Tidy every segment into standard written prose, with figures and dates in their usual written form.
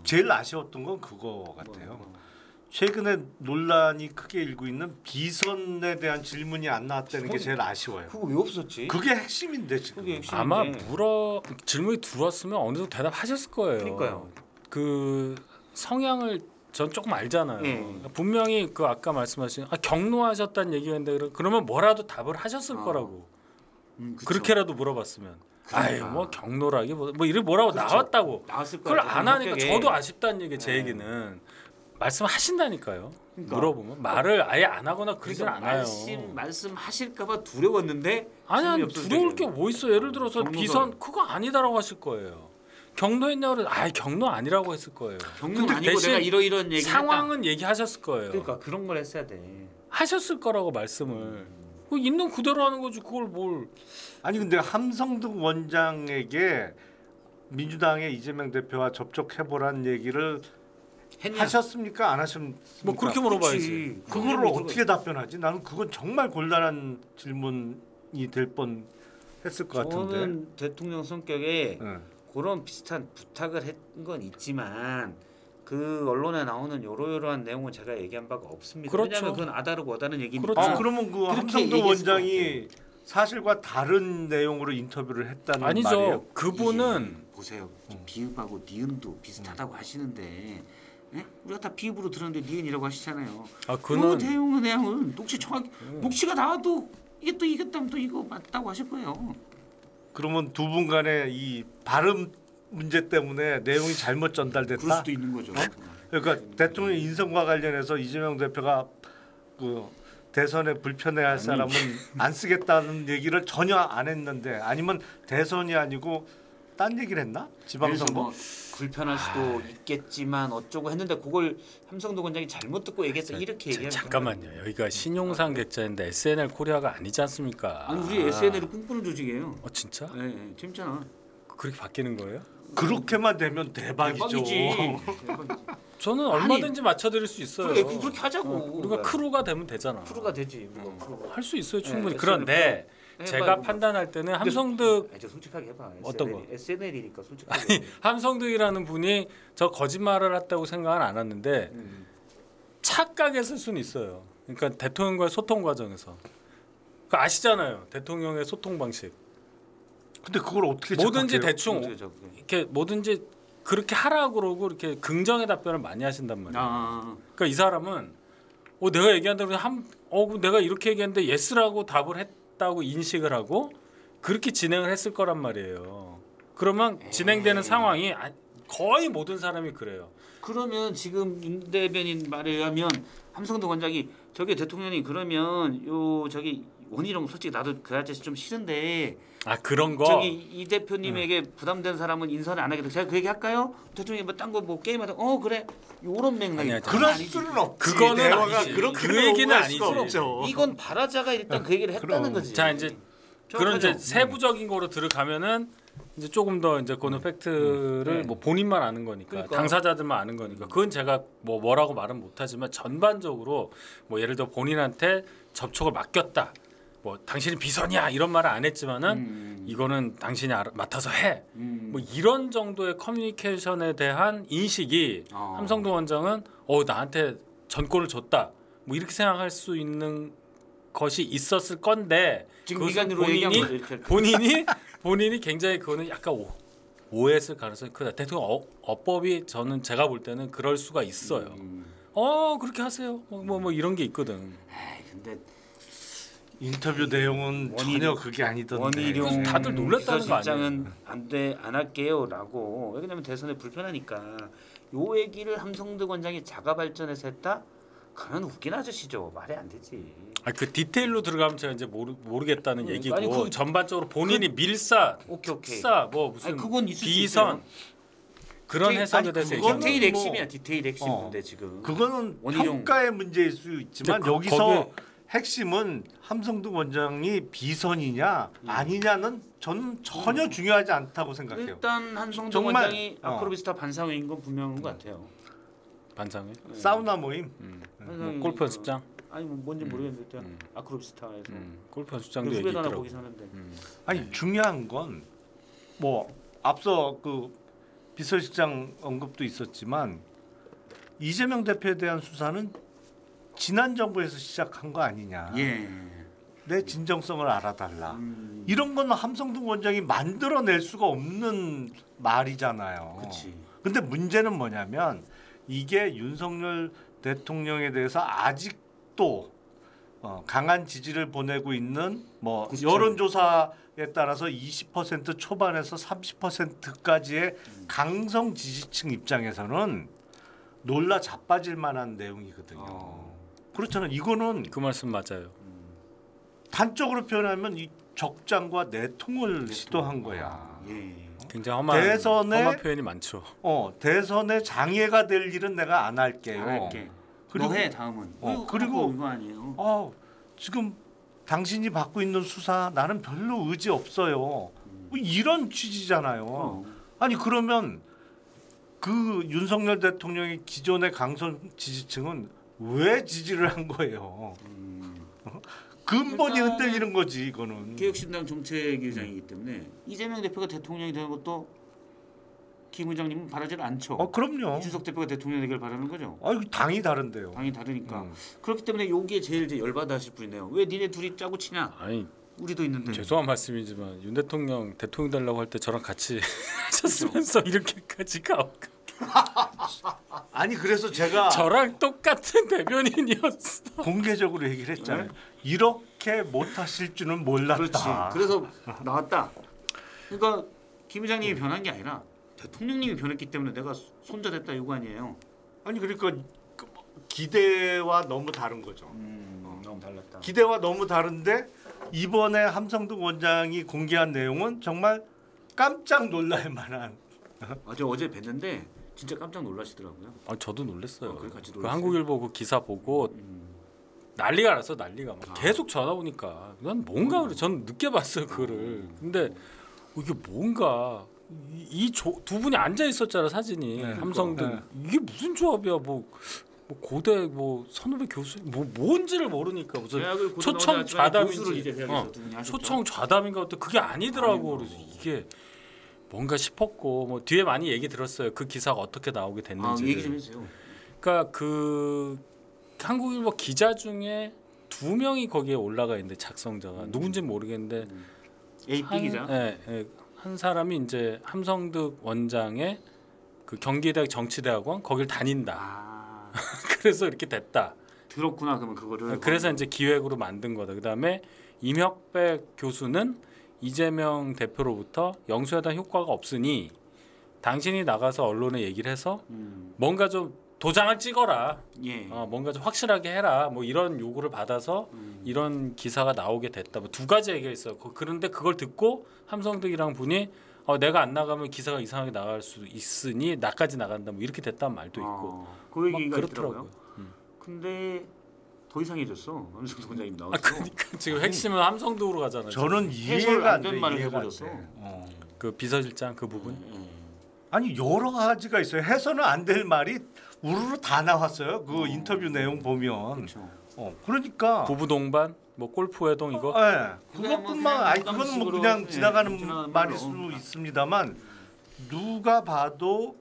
제일 아쉬웠던 건 그거 같아요. 최근에 논란이 크게 일고 있는 비선에 대한 질문이 안 나왔다는 게 제일 아쉬워요. 그거 왜 없었지? 그게 핵심인데 지금. 그게 핵심인데. 아마 질문이 들어왔으면 어느 정도 대답하셨을 거예요. 그러니까요. 그 성향을 전 조금 알잖아요. 분명히 그 아까 말씀하신 경로하셨다는 얘기가 있는데 그러면 뭐라도 답을 하셨을 거라고. 그렇게라도 물어봤으면. 아유 뭐 경로라기 뭐 이런 뭐라고 그렇죠. 나왔다고. 나왔을 그걸 안 하니까 저도 아쉽다는 얘기 제 얘기는 말씀하신다니까요. 그러니까. 물어보면 말을 아예 안 하거나 그러진 않아요. 말씀하실까봐 두려웠는데 아니야 두려울 게 뭐 있어. 예를 들어서 비선 그거 아니다라고 하실 거예요. 경로했냐고 아 경로 아니라고 했을 거예요. 경로는 아니고 내가 이런 얘기 상황은 얘기하셨을 거예요. 그러니까 그런 걸 했어야 돼. 하셨을 거라고 말씀을. 있는 그대로 하는 거지 그걸 뭘. 아니 근데 함성득 원장에게 민주당의 이재명 대표와 접촉해보란 얘기를 하셨습니까? 안 하셨습니까? 뭐 그렇게 물어봐야지. 그거를 어떻게 답변하지? 나는 그건 정말 곤란한 질문이 될 뻔했을 것 같은데. 저는 대통령 성격에 그런 비슷한 부탁을 한 건 있지만 그 언론에 나오는 이러한 내용은 제가 얘기한 바가 없습니다. 그렇죠. 왜냐하면 그건 아다르고 어다는 얘기니까. 그렇죠. 그러면 그 함성득 원장이 사실과 다른 내용으로 인터뷰를 했다는 아니죠. 말이에요? 그분은 보세요. 비읍하고 니은도 비슷하다고 하시는데 우리가 다 비읍으로 들었는데 니은이라고 하시잖아요. 그는 내용은 녹취 정확히 녹취가 나와도 이게 또 이겼다면 또 이거 맞다고 하실 거예요. 그러면 두 분 간의 이 발음 문제 때문에 내용이 잘못 전달됐다. 그럴 수도 있는 거죠. 그러니까 대통령 인선과 관련해서 이재명 대표가 그 대선에 불편해할 사람은 안 쓰겠다는 얘기를 전혀 안 했는데 아니면 대선이 아니고 딴 얘기를 했나? 지방선거? 뭐 불편할 수도 있겠지만 어쩌고 했는데 그걸 함성득 원장이 잘못 듣고 얘기해서 이렇게 얘기하면 잠깐만요. 여기가 신용상 객자인데 SNL 코리아가 아니지 않습니까? 아니 우리 SNL이 꿈꾸는 조직이에요. 진짜? 네, 재밌잖아. 그렇게 바뀌는 거예요? 그렇게만 되면 대박이죠. 저는 얼마든지 맞춰드릴 수 있어요. 그렇게 하자고. 우리가 크루가 되면 되잖아. 크루가 되지. 할 수 있어요 충분히. 그런데 제가 판단할 때는 함성득 솔직하게 해봐. 어떤 거? SNL이니까 솔직하게. 아니 함성득이라는 분이 저 거짓말을 했다고 생각은 안 했는데 착각했을 수는 있어요. 그러니까 대통령과의 소통 과정에서 아시잖아요. 대통령의 소통 방식. 근데 그걸 어떻게 뭐든지 대충 이렇게 뭐든지 그렇게 하라고 그러고 이렇게 긍정의 답변을 많이 하신단 말이에요. 그러니까 이 사람은 내가 얘기한 대로 내가 이렇게 얘기했는데 예스라고 답을 했다고 인식을 하고 그렇게 진행을 했을 거란 말이에요. 그러면 진행되는 상황이 거의 모든 사람이 그래요. 그러면 지금 윤 대변인 말에 의하면 함성득 원장이 저기 대통령이 그러면 저기 원희룡 솔직히 나도 그 아저씨 좀 싫은데 그런 거 저기 이 대표님에게 부담된 사람은 인선을 안 하겠다. 제가 그 얘기 할까요? 대통령이 뭐 딴 거 뭐 게임하다 그래 요런 맥락이 그럴 수는 없지. 그거는 아니지. 그 얘기는 아니지. 이건 발화자가 일단 그 얘기를 했다는 거지. 자 이제 그런 이제 세부적인 거로 들어가면은 이제 조금 더 이제 그거는 팩트를 뭐 본인만 아는 거니까 그러니까. 당사자들만 아는 거니까 그건 제가 뭐라고 말은 못하지만 전반적으로 뭐 예를 들어 본인한테 접촉을 맡겼다. 뭐 당신이 비선이야 이런 말을 안 했지만은 이거는 당신이 맡아서 해. 뭐 이런 정도의 커뮤니케이션에 대한 인식이 함성득 원장은 나한테 전권을 줬다. 뭐 이렇게 생각할 수 있는 것이 있었을 건데 지금 미간으로 본인이 굉장히 그거는 약간 오해했을 가능성이 크다. 대통령 어법이 저는 제가 볼 때는 그럴 수가 있어요. 그렇게 하세요. 뭐 이런 게 있거든. 근데 인터뷰 내용은 전혀 그게 아니던데. 원희룡 다들 놀랐다는 거 아니에요? 안 할게요라고. 왜냐면 대선에 불편하니까 요 얘기를 함성득 원장이 자가 발전해서 했다? 그러면 웃긴 아저씨죠. 말이 안 되지. 그 디테일로 들어가면 제가 이제 모르겠다는 얘기고 아니, 전반적으로 본인이 밀사, 특사 뭐 무슨 그건 있을 비선 그런 해석에 대해서 얘기하는 디테일 핵심이야. 디테일 핵심인데 지금 그거는 평가의 문제일 수 있지만 여기서 핵심은 함성득 원장이 비선이냐 아니냐는 저는 전혀 중요하지 않다고 생각해요. 일단 함성득 정말, 원장이 아크로비스타 반상회인 건 분명한 것 같아요. 반상회? 사우나 모임. 뭐 골프 연습장? 아니 뭐 뭔지 모르겠는데 아크로비스타에서 골프 연습장도 얘기 후배도 하나 있더라고. 거기 사는데. 아니 중요한 건 뭐 앞서 그 비서실장 언급도 있었지만 이재명 대표에 대한 수사는 지난 정부에서 시작한 거 아니냐. 예. 내 진정성을 알아달라. 이런 건 함성득 원장이 만들어낼 수가 없는 말이잖아요. 그렇지. 근데 문제는 뭐냐면 이게 윤석열 대통령에 대해서 아직도 강한 지지를 보내고 있는 뭐 그렇죠. 여론조사에 따라서 20% 초반에서 30%까지의 강성 지지층 입장에서는 놀라 자빠질 만한 내용이거든요. 그렇잖아요. 이거는 그 말씀 맞아요. 단적으로 표현하면 이 적장과 내통을 시도한 거야. 예. 굉장히 험한 표현이 많죠. 대선에 장애가 될 일은 내가 안 할게요. 안 할게. 그리고 너해 다음은. 그리고 이거 아니에요. 지금 당신이 받고 있는 수사 나는 별로 의지 없어요. 뭐 이런 취지잖아요. 아니 그러면 그 윤석열 대통령의 기존의 강성 지지층은 왜 지지를 한 거예요? 근본이 흔들리는 거지 이거는. 개혁신당 정책위원장이기 때문에 이재명 대표가 대통령이 되는 것도 김 의장님은 바라지 않죠. 그럼요. 이준석 대표가 대통령 되길 바라는 거죠. 이거 당이 다른데요. 당이 다르니까. 그렇기 때문에 여기에 제일 이제 열받아 하실 분이네요. 왜 니네 둘이 짜고 치냐? 아니 우리도 있는데. 죄송한 말씀이지만 윤 대통령 되려고 할 때 저랑 같이 하셨으면서 이렇게까지 가오까. 아니 그래서 제가 저랑 똑같은 대변인이었어. 공개적으로 얘기를 했잖아요. 이렇게 못하실 줄은 몰랐다. 그렇지. 그래서 나왔다. 그러니까 김 의장님이 변한 게 아니라 대통령님이 변했기 때문에 내가 손절했다 이거 아니에요. 아니 그러니까 기대와 너무 다른 거죠. 너무 달랐다. 기대와 너무 다른데 이번에 함성득 원장이 공개한 내용은 정말 깜짝 놀랄 만한. 어제 뵀는데 진짜 깜짝 놀라시더라고요. 저도 놀랐어요. 그래, 같이 그 놀랐어요? 한국일보 그 기사 보고 난리가 났어. 난리가 막 계속 전화 오니까 난 뭔가 그래. 전 늦게 봤어요 그거를. 근데 이게 뭔가 이 두 분이 앉아 있었잖아 사진이. 함성득 이게 무슨 조합이야 뭐 고대 뭐 선후배 교수 뭔지를 모르니까 무슨 초청 좌담인지 초청 좌담인가 어떤 그게 아니더라고. 그래서 이게 뭔가 싶었고 뭐 뒤에 많이 얘기 들었어요. 그 기사가 어떻게 나오게 됐는지. 얘기 좀 해주세요. 그러니까 그 한국일보 기자 중에 2명이 거기에 올라가 있는데 작성자가 누군지는 모르겠는데 AP 기자. 한 사람이 이제 함성득 원장의 그 경기대학 정치대학원 거길 다닌다. 그래서 이렇게 됐다. 들었구나 그러면 그거를. 그래서 이제 기획으로 만든 거다. 그다음에 임혁백 교수는 이재명 대표로부터 영수회담 효과가 없으니 당신이 나가서 언론에 얘기를 해서 뭔가 좀 도장을 찍어라. 뭔가 좀 확실하게 해라. 뭐 이런 요구를 받아서 이런 기사가 나오게 됐다. 뭐 2가지 얘기가 있어요. 그런데 그걸 듣고 함성득이랑 분이 내가 안 나가면 기사가 이상하게 나갈 수 있으니 나까지 나간다. 뭐 이렇게 됐다는 말도 있고. 그 얘기가 있더라고요. 근데 더 이상해졌어. 함성득 원장님 나왔어. 그러니까 지금 핵심은 함성득으로 가잖아요. 저는 이해가 안 돼. 말을 해버렸어. 그 비서실장 그 부분. 아니 여러 가지가 있어요. 해서는 안 될 말이 우르르 다 나왔어요. 그 인터뷰 내용 보면. 그렇죠. 그러니까 부부 동반, 뭐 골프 회동 이거. 그것뿐만 아니 그거는 뭐 그냥 지나가는 말일 수 있습니다만 누가 봐도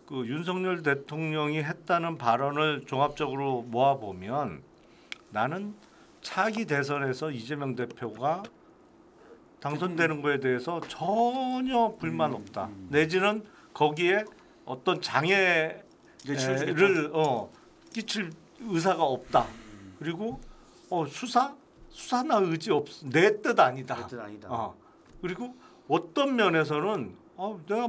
그 윤석열 대통령이 했다는 발언을 종합적으로 모아 보면 나는 차기 대선에서 이재명 대표가 당선되는 거에 대해서 전혀 불만 없다. 내지는 거기에 어떤 장애를 끼칠 의사가 없다. 그리고 수사나 의지 없. 내 뜻 아니다. 내 뜻 아니다. 그리고 어떤 면에서는 내가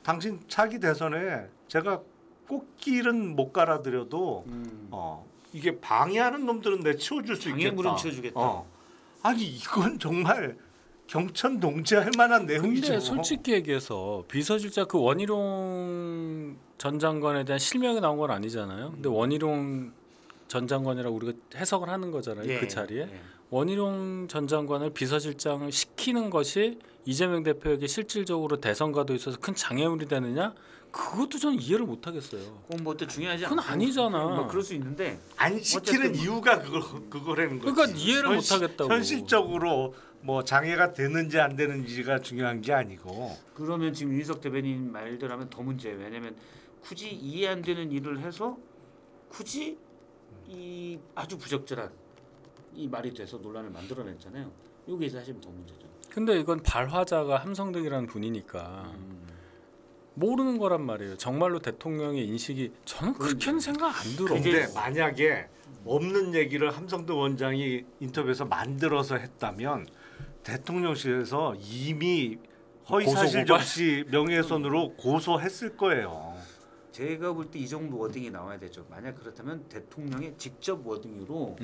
당신 차기 대선에 제가 꽃길은 못 갈아들여도 이게 방해하는 놈들은 내 치워줄 수 있겠다. 방해물은 치워주겠다. 아니 이건 정말 경천 동지할 만한 내용이죠. 근데 솔직히 얘기해서 비서실장 그 원희룡 전 장관에 대한 실명이 나온 건 아니잖아요. 근데 원희룡 전 장관이라고 우리가 해석을 하는 거잖아요. 그 자리에 원희룡 전 장관을 비서실장을 시키는 것이 이재명 대표에게 실질적으로 대선 가도에 있어서 큰 장애물이 되느냐? 그것도 저는 이해를 못 하겠어요. 그건 뭐 또 중요하지 그건 않고 아니잖아. 뭐 그럴 수 있는데 안 시키는 어쨌든 이유가 그거라는 거지. 그러니까 이해를 못 하겠다고. 현실적으로 뭐 장애가 되는지 안 되는지가 중요한 게 아니고. 그러면 지금 윤희석 대변인 말대로 하면 더 문제예요. 왜냐하면 굳이 이해 안 되는 일을 해서 굳이 이 아주 부적절한 이 말이 돼서 논란을 만들어냈잖아요. 이게 사실 더 문제죠. 근데 이건 발화자가 함성득이라는 분이니까 모르는 거란 말이에요. 정말로 대통령의 인식이 저는 그렇게는 생각 안 들어. 근데 만약에 없는 얘기를 함성득 원장이 인터뷰에서 만들어서 했다면 대통령실에서 이미 허위사실 고소 고발? 적시 명예훼손으로 고소했을 거예요. 제가 볼 때 이 정도 워딩이 나와야 되죠. 만약 그렇다면 대통령의 직접 워딩으로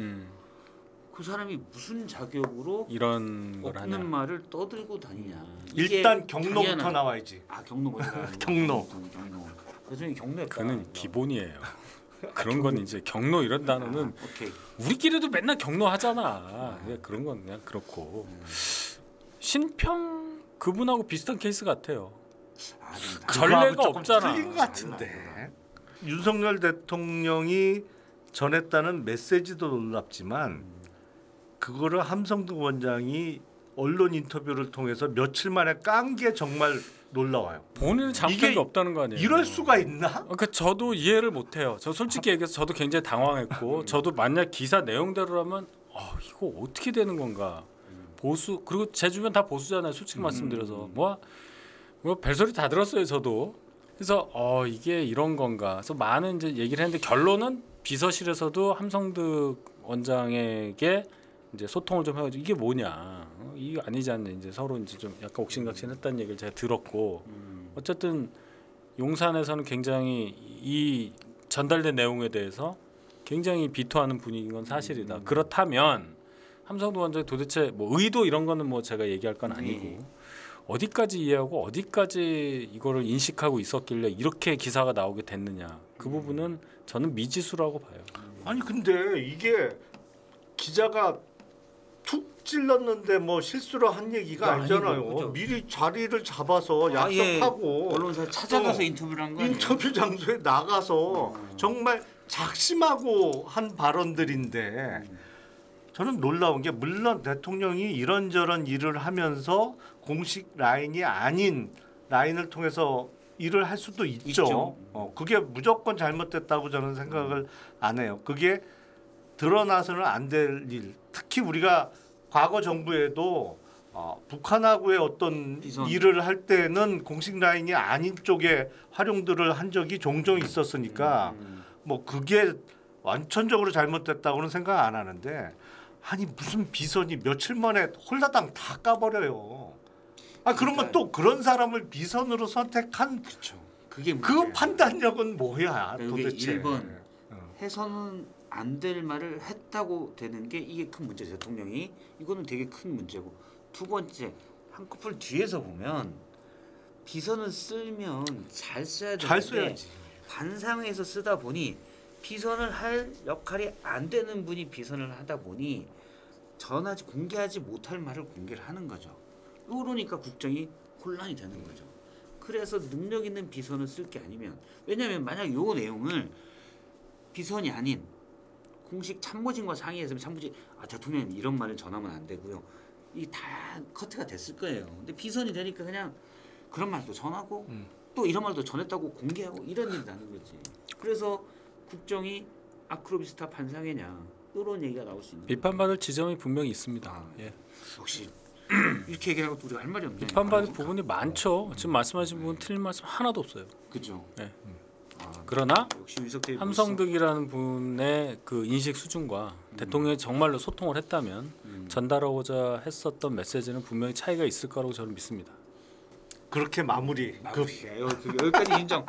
그 사람이 무슨 자격으로 이런 걸 하냐. 없는 말을 떠들고 다니냐. 이게 일단 경로부터 당연한- 나와야지. 아 경로 먼저 경로. 경로. 그중에 경로에 그는 기본이에요. 그런 건 이제 경로 이런 단어는 오케이. 우리끼리도 맨날 경로하잖아. 그런 건 그냥 그렇고. 신평 그분하고 비슷한 케이스 같아요. 아, 좀 전례가 그거하고 조금 없잖아. 틀린 것 같은데. 윤석열 대통령이 전했다는 메시지도 놀랍지만 그거를 함성득 원장이 언론 인터뷰를 통해서 며칠 만에 깐 게 정말 놀라워요. 본인은 잘못한 이게 게 없다는 거 아니에요. 이럴 수가 있나? 그러니까 저도 이해를 못해요. 저 솔직히 얘기해서 저도 굉장히 당황했고 저도 만약 기사 내용대로라면 이거 어떻게 되는 건가. 보수 그리고 제 주변 다 보수잖아요. 솔직히 말씀드려서 뭐 별소리 다 들었어요. 저도. 그래서 이게 이런 건가. 그래서 많은 이제 얘기를 했는데 결론은 비서실에서도 함성득 원장에게 이제 소통을 좀 해가지고 이게 뭐냐, 이게 아니지 않냐, 이제 서로 이제 좀 약간 옥신각신했다는 얘기를 제가 들었고 어쨌든 용산에서는 굉장히 이 전달된 내용에 대해서 굉장히 비토하는 분위기인 건 사실이다. 그렇다면 함성득 원장이 도대체 뭐 의도 이런 거는 뭐 제가 얘기할 건 아니고 어디까지 이해하고 어디까지 이거를 인식하고 있었길래 이렇게 기사가 나오게 됐느냐, 그 부분은 저는 미지수라고 봐요. 아니 근데 이게 기자가 툭 찔렀는데 뭐 실수로 한 얘기가 아니잖아요. 아니고, 그죠. 미리 자리를 잡아서 약속하고 언론사 찾아가서 인터뷰를 한 거 아니에요? 인터뷰 장소에 나가서 정말 작심하고 한 발언들인데 저는 놀라운 게 물론 대통령이 이런저런 일을 하면서 공식 라인이 아닌 라인을 통해서 일을 할 수도 있죠. 그게 무조건 잘못됐다고 저는 생각을 안 해요. 그게 드러나서는 안 될 일. 특히 우리가 과거 정부에도 북한하고의 어떤 비선. 일을 할 때는 공식 라인이 아닌 쪽에 활용들을 한 적이 종종 있었으니까 뭐 그게 완전적으로 잘못됐다고는 생각 안 하는데 아니 무슨 비선이 며칠 만에 홀라당 다 까버려요. 그러면 그러니까- 또 그런 사람을 비선으로 선택한 그게 그 문제예요. 판단력은 뭐야 그러니까 이게 도대체. 1번 해서는 안 될 말을 했다고 되는 게 이게 큰 문제죠. 대통령이 이거는 되게 큰 문제고, 두 번째 한꺼풀 뒤에서 보면 비선을 쓰면 잘 써야 되는데 잘 써야지. 반상회에서 쓰다 보니 비선을 할 역할이 안 되는 분이 비선을 하다 보니 전하지 공개하지 못할 말을 공개를 하는 거죠. 그러니까 국정이 혼란이 되는 거죠. 그래서 능력 있는 비선을 쓸 게 아니면, 왜냐하면 만약 요 내용을 비선이 아닌 공식 참모진과 상의해서 참모진 대통령님 이런 말을 전하면 안 되고요. 이 다 커트가 됐을 거예요. 근데 비선이 되니까 그냥 그런 말도 전하고 또 이런 말도 전했다고 공개하고 이런 일이 나는 거지. 그래서 국정이 아크로비스타 반상회냐 이런 얘기가 나올 수 있는. 비판받을 지점이 분명히 있습니다. 예. 역시 이렇게 얘기하고 우리가 할 말이 없네. 비판받을 부분이 많죠. 지금 말씀하신 부분 틀린 말씀 하나도 없어요. 그죠. 네. 그러나 역시 윤석열 함성득이라는 분의 그 인식 수준과 대통령이 정말로 소통을 했다면 전달하고자 했었던 메시지는 분명히 차이가 있을 거라고 저는 믿습니다. 그렇게 마무리. 여기까지 인정.